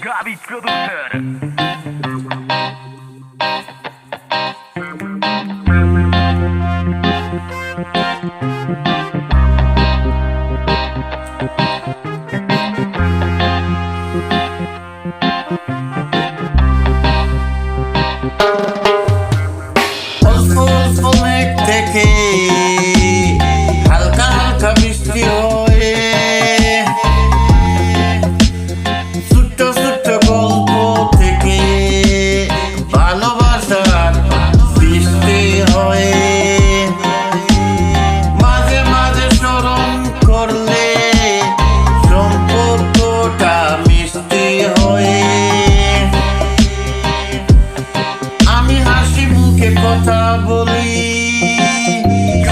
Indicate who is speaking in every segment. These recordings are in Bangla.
Speaker 1: Gabi Producer.
Speaker 2: হালকা হালকা বৃষ্টি হয়ে ছোট্ট ছোট্ট গল্প থেকে ভালোবাসার সৃষ্টি হয়ে মাঝে মাঝে স্মরণ করলে সম্পর্কটা মিষ্টি হয়ে আমি হাসি মুখে কথা বলি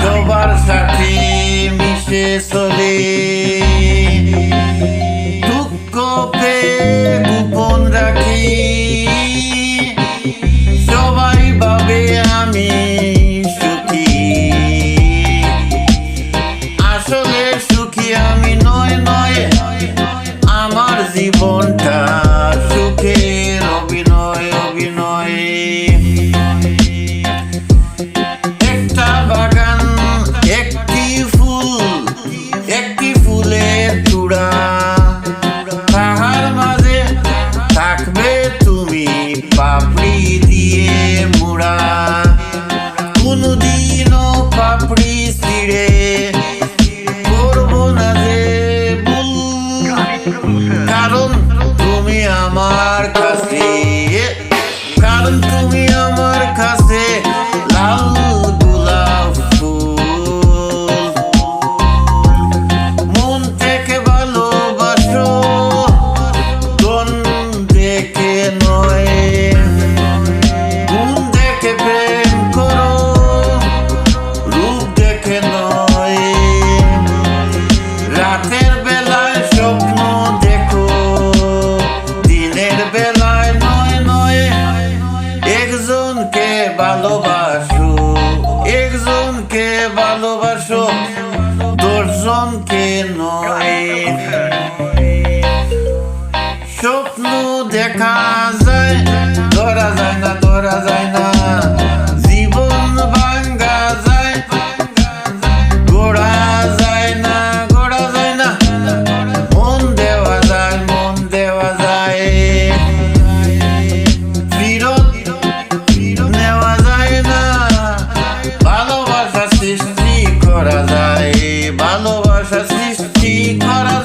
Speaker 2: সবার সাথে মিশে চলে দুঃখ পেয়ে গোপন রাখি সবাই ভাবে আমি সুখী আসলে সুখী আমি নয় নয় আমার জীবনটা সুখের অভিনয় অভিনয় একটা বাগান একটি ফুলের চূড়া তাহার মাঝে থাকবে তুমি পাপড়ি দিয়ে মুড়া কোনদিনও পাপড়ি ছিঁড়ে করবো না যে ভুল কারণ তুমি আমার কাছে লাল গোলাপ ফুল মন থেকে ভালোবাসো গুণ দেখে নয় গুণ দেখে প্রেম করো রূপ দেখে নয় রাতের বেলায় স্বপ্ন দেখো দিনের বেলায় নয় নয় একজনকে ভালোবাসো দশজনকে নয় স্বপ্ন দেখা যায় ধরা যায় না জীবন ভাঙ্গা যায় গড়া যায় না মন দেওয়া যায় ফিরত নেওয়া যায় না ভালোবাসা সৃষ্টি করা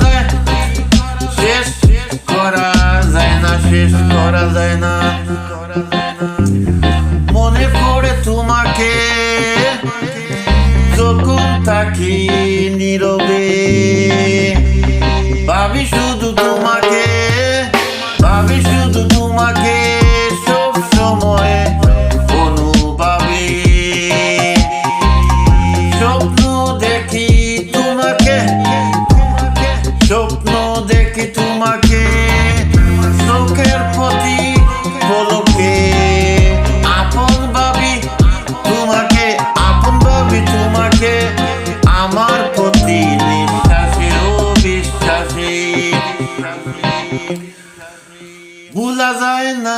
Speaker 2: যায় শেষ করা যায় না মনে পড়ে তোমাকে যখন থাকি নীরবে ভাবি শুধু তোমাকে সব সময় অনুভাবে স্বপ্ন দেখি তোমাকে চোখের প্রতি পলকে আপন ভাবি তোমাকে আমার প্রতি নিঃশ্বাসে ও বিশ্বাসে ভুলা যায় না